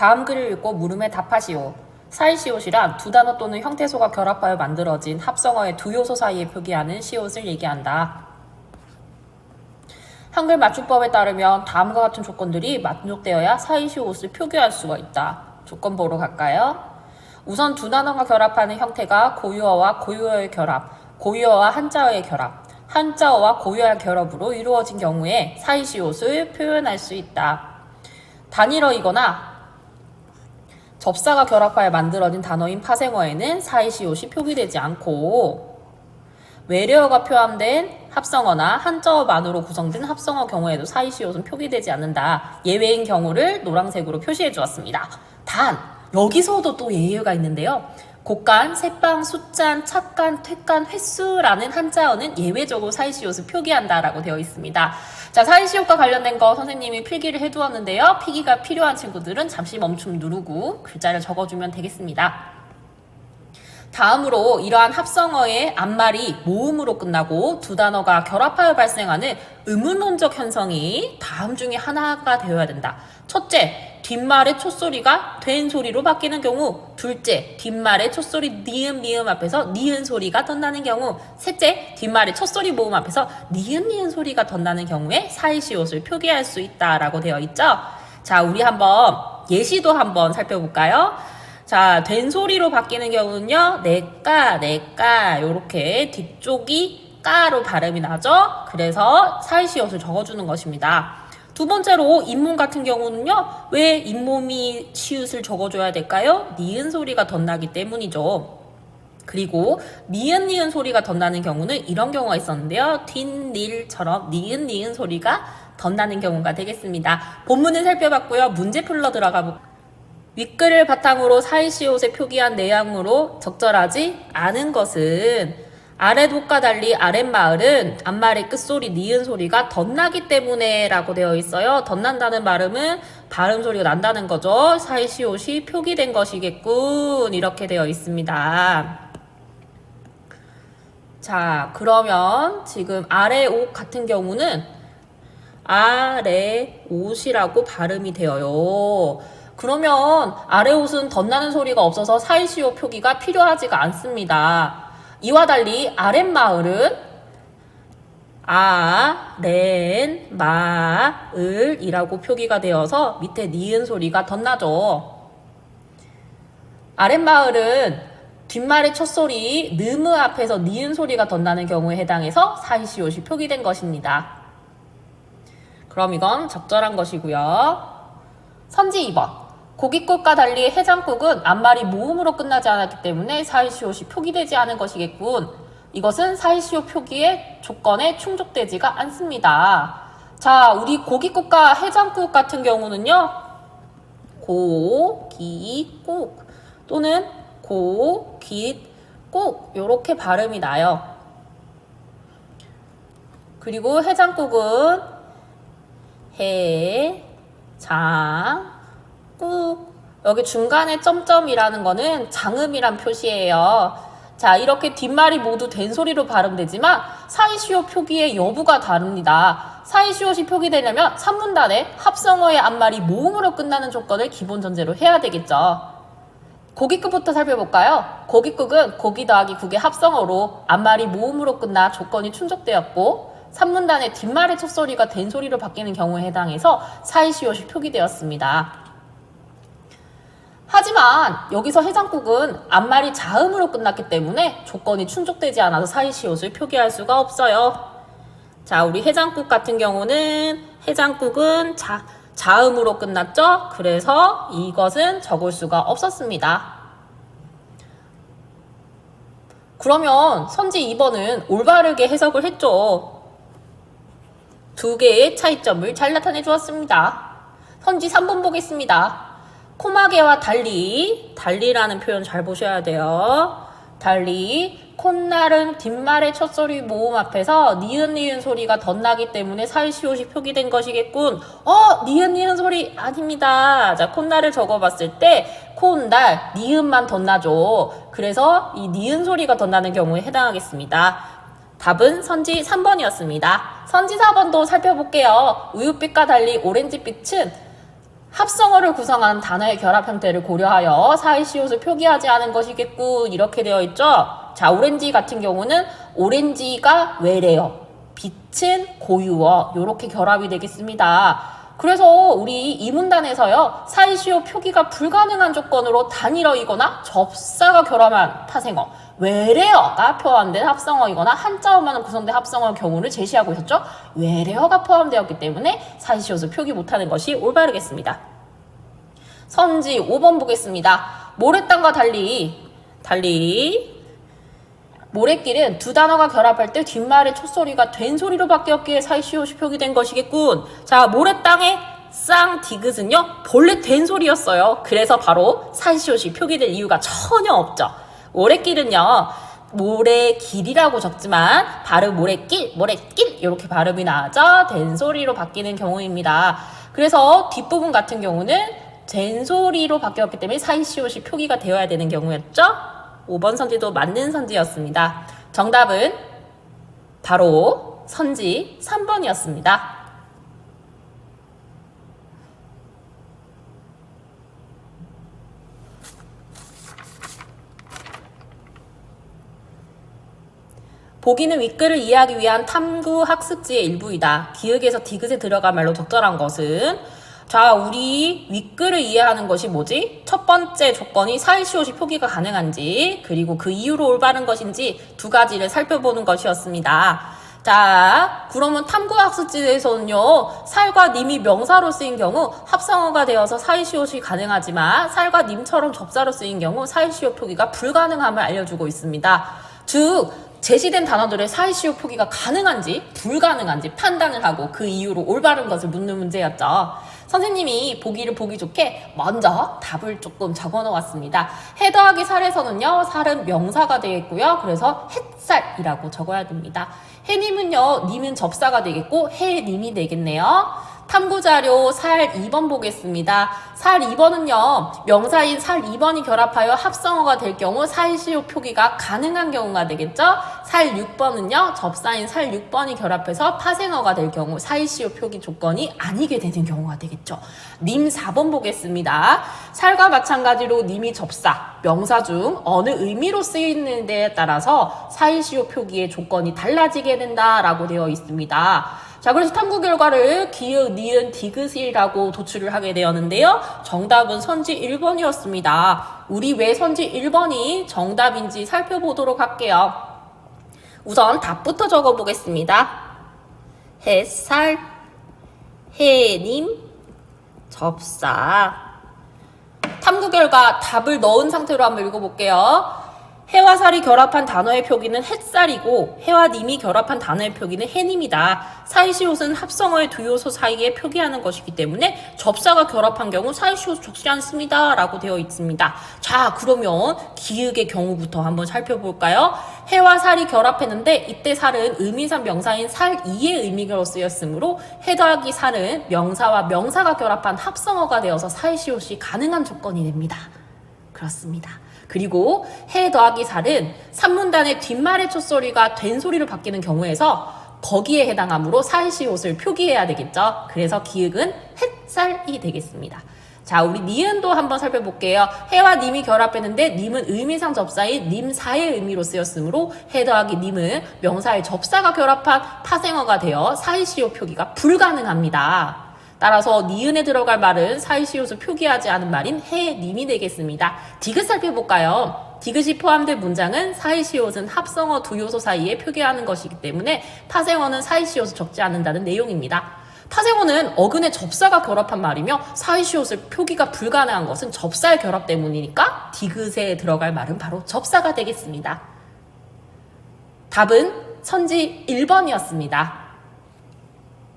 다음 글을 읽고 물음에 답하시오. 사이시옷이란 두 단어 또는 형태소가 결합하여 만들어진 합성어의 두 요소 사이에 표기하는 시옷을 얘기한다. 한글 맞춤법에 따르면 다음과 같은 조건들이 만족되어야 사이시옷을 표기할 수가 있다. 조건 보러 갈까요? 우선 두 단어가 결합하는 형태가 고유어와 고유어의 결합, 고유어와 한자어의 결합, 한자어와 고유어의 결합으로 이루어진 경우에 사이시옷을 표현할 수 있다. 단일어이거나 접사가 결합하여 만들어진 단어인 파생어에는 사이시옷이 표기되지 않고 외래어가 포함된 합성어나 한자어만으로 구성된 합성어 경우에도 사이시옷은 표기되지 않는다. 예외인 경우를 노란색으로 표시해 주었습니다. 단 여기서도 또 예외가 있는데요. 곡간, 셋방, 숫잔, 찻간, 퇴간, 횟수라는 한자어는 예외적으로 사이시옷을 표기한다라고 되어 있습니다. 자, 사이시옷과 관련된 거 선생님이 필기를 해두었는데요. 필기가 필요한 친구들은 잠시 멈춤 누르고 글자를 적어주면 되겠습니다. 다음으로 이러한 합성어의 앞말이 모음으로 끝나고 두 단어가 결합하여 발생하는 의문론적 현상이 다음 중에 하나가 되어야 된다. 첫째, 뒷말의 촛소리가 된 소리로 바뀌는 경우. 둘째, 뒷말의 촛소리 니은 미음 앞에서 니은 소리가 덧나는 경우. 셋째, 뒷말의 촛소리 모음 앞에서 니은 니은 소리가 덧나는 경우에 사이시옷을 표기할 수 있다라고 되어 있죠. 자, 우리 한번 예시도 한번 살펴볼까요? 자, 된 소리로 바뀌는 경우는요. 내까 요렇게 뒤쪽이 까로 발음이 나죠. 그래서 사이시옷을 적어주는 것입니다. 두 번째로 잇몸 같은 경우는요. 왜 잇몸이 시옷을 적어줘야 될까요? 니은 소리가 덧나기 때문이죠. 그리고 니은 소리가 덧나는 경우는 이런 경우가 있었는데요. 뒷닐처럼 니은 소리가 덧나는 경우가 되겠습니다. 본문을 살펴봤고요. 문제 풀러 들어가 볼게요. 윗글을 바탕으로 사이시옷에 표기한 내용으로 적절하지 않은 것은 아랫옷과 달리 아랫마을은 앞말의 끝소리 니은 소리가 덧나기 때문에 라고 되어 있어요. 덧난다는 발음은 발음 소리가 난다는 거죠. 사이시옷이 표기된 것이겠군. 이렇게 되어 있습니다. 자, 그러면 지금 아래옷 같은 경우는 아래옷이라고 발음이 되어요. 그러면 아래옷은 덧나는 소리가 없어서 사이시옷 표기가 필요하지가 않습니다. 이와 달리 아랫마을은 아랫마을이라고 표기가 되어서 밑에 니은 소리가 덧나죠. 아랫마을은 뒷말의 첫소리 느무 앞에서 니은 소리가 덧나는 경우에 해당해서 사이시옷이 표기된 것입니다. 그럼 이건 적절한 것이고요. 선지 2번. 고깃국과 달리 해장국은 앞말이 모음으로 끝나지 않았기 때문에 사이시옷이 표기되지 않은 것이겠군. 이것은 사이시옷 표기의 조건에 충족되지가 않습니다. 자, 우리 고깃국과 해장국 같은 경우는요. 고깃국 또는 고깃국 이렇게 발음이 나요. 그리고 해장국은 꾹. 여기 중간에 점점이라는 거는 장음이란 표시예요. 자, 이렇게 뒷말이 모두 된 소리로 발음되지만 사이시옷 표기의 여부가 다릅니다. 사이시옷이 표기되려면 3문단에 합성어의 앞말이 모음으로 끝나는 조건을 기본 전제로 해야 되겠죠. 고깃국부터 살펴볼까요? 고깃국은 고기 더하기 국의 합성어로 앞말이 모음으로 끝나 조건이 충족되었고 3문단의 뒷말의 첫소리가 된 소리로 바뀌는 경우에 해당해서 사이시옷이 표기되었습니다. 하지만 여기서 해장국은 앞말이 자음으로 끝났기 때문에 조건이 충족되지 않아서 사이시옷을 표기할 수가 없어요. 자, 우리 해장국 같은 경우는 해장국은 자음으로 끝났죠? 그래서 이것은 적을 수가 없었습니다. 그러면 선지 2번은 올바르게 해석을 했죠. 두 개의 차이점을 잘 나타내 주었습니다. 선지 3번 보겠습니다. 코마개와 달리라는 표현 잘 보셔야 돼요. 달리, 콧날은 뒷말의 첫소리 모음 앞에서 니은 소리가 덧나기 때문에 사이시옷이 표기된 것이겠군. 니은 소리 아닙니다. 자, 콧날을 적어봤을 때 콧날, 니은만 덧나죠. 그래서 이 니은 소리가 덧나는 경우에 해당하겠습니다. 답은 선지 3번이었습니다. 선지 4번도 살펴볼게요. 우유빛과 달리 오렌지빛은 합성어를 구성한 단어의 결합 형태를 고려하여 사이시옷을 표기하지 않은 것이겠군. 이렇게 되어 있죠. 자, 오렌지 같은 경우는 오렌지가 외래어, 빛은 고유어, 이렇게 결합이 되겠습니다. 그래서 우리 이 문단에서요, 사이시옷 표기가 불가능한 조건으로 단일어이거나 접사가 결합한 파생어, 외래어가 포함된 합성어이거나 한자어만 구성된 합성어의 경우를 제시하고 있었죠. 외래어가 포함되었기 때문에 사이시옷을 표기 못하는 것이 올바르겠습니다. 선지 5번 보겠습니다. 모래땅과 달리 모래길은 두 단어가 결합할 때 뒷말의 촛소리가 된소리로 바뀌었기에 사이시옷이 표기된 것이겠군. 자, 모래땅의 쌍 디귿은요, 본래 된소리였어요. 그래서 바로 사이시옷이 표기될 이유가 전혀 없죠. 모래길은요, 모래길이라고 적지만 발음 모래길 이렇게 발음이 나죠. 된소리로 바뀌는 경우입니다. 그래서 뒷부분 같은 경우는 된소리로 바뀌었기 때문에 사이시옷이 표기가 되어야 되는 경우였죠. 5번 선지도 맞는 선지였습니다. 정답은 바로 선지 3번이었습니다. 보기는 윗글을 이해하기 위한 탐구 학습지의 일부이다. 기역에서 디귿에 들어간 말로 적절한 것은, 자, 우리 윗글을 이해하는 것이 뭐지? 첫 번째 조건이 사이시옷이 표기가 가능한지, 그리고 그 이유로 올바른 것인지 두 가지를 살펴보는 것이었습니다. 자, 그러면 탐구학습지에서는요, 살과 님이 명사로 쓰인 경우 합성어가 되어서 사이시옷이 가능하지만 살과 님처럼 접사로 쓰인 경우 사이시옷 표기가 불가능함을 알려주고 있습니다. 즉, 제시된 단어들의 사이시옷 표기가 가능한지 불가능한지 판단을 하고 그 이유로 올바른 것을 묻는 문제였죠. 선생님이 보기를 보기 좋게 먼저 답을 조금 적어 놓았습니다. 해 더하기 살에서는요, 살은 명사가 되겠고요. 그래서 햇살이라고 적어야 됩니다. 해님은요, 님은 접사가 되겠고 해님이 되겠네요. 탐구자료 살 2번 보겠습니다. 살 2번은요, 명사인 살 2번이 결합하여 합성어가 될 경우 사이시옷 표기가 가능한 경우가 되겠죠. 살 6번은요, 접사인 살 6번이 결합해서 파생어가 될 경우 사이시옷 표기 조건이 아니게 되는 경우가 되겠죠. 님 4번 보겠습니다. 살과 마찬가지로 님이 접사, 명사 중 어느 의미로 쓰이는 데에 따라서 사이시옷 표기의 조건이 달라지게 된다라고 되어 있습니다. 자, 그래서 탐구 결과를 기역, 니은, 디귿이라고 도출을 하게 되었는데요. 정답은 선지 1번이었습니다. 우리 왜 선지 1번이 정답인지 살펴보도록 할게요. 우선 답부터 적어보겠습니다. 햇살, 해님, 접사. 탐구 결과 답을 넣은 상태로 한번 읽어볼게요. 해와 살이 결합한 단어의 표기는 햇살이고 해와 님이 결합한 단어의 표기는 해님이다. 사이시옷은 합성어의 두 요소 사이에 표기하는 것이기 때문에 접사가 결합한 경우 사이시옷 적지 않습니다. 라고 되어 있습니다. 자, 그러면 기역의 경우부터 한번 살펴볼까요? 해와 살이 결합했는데 이때 살은 의미상 명사인 살2의 의미로 쓰였으므로 해 더하기 살은 명사와 명사가 결합한 합성어가 되어서 사이시옷이 가능한 조건이 됩니다. 그렇습니다. 그리고 해 더하기 살은 산문단의 뒷말의 촛소리가 된소리로 바뀌는 경우에서 거기에 해당하므로 사이시옷을 표기해야 되겠죠. 그래서 기역은 햇살이 되겠습니다. 자, 우리 니은도 한번 살펴볼게요. 해와 님이 결합했는데 님은 의미상 접사인 님사의 의미로 쓰였으므로 해 더하기 님은 명사의 접사가 결합한 파생어가 되어 사이시옷 표기가 불가능합니다. 따라서 니은에 들어갈 말은 사이시옷을 표기하지 않은 말인 해님이 되겠습니다. 디귿 살펴볼까요? 디귿이 포함된 문장은 사이시옷은 합성어 두 요소 사이에 표기하는 것이기 때문에 파생어는 사이시옷을 적지 않는다는 내용입니다. 파생어는 어근의 접사가 결합한 말이며 사이시옷을 표기가 불가능한 것은 접사의 결합 때문이니까 디귿에 들어갈 말은 바로 접사가 되겠습니다. 답은 선지 1번이었습니다.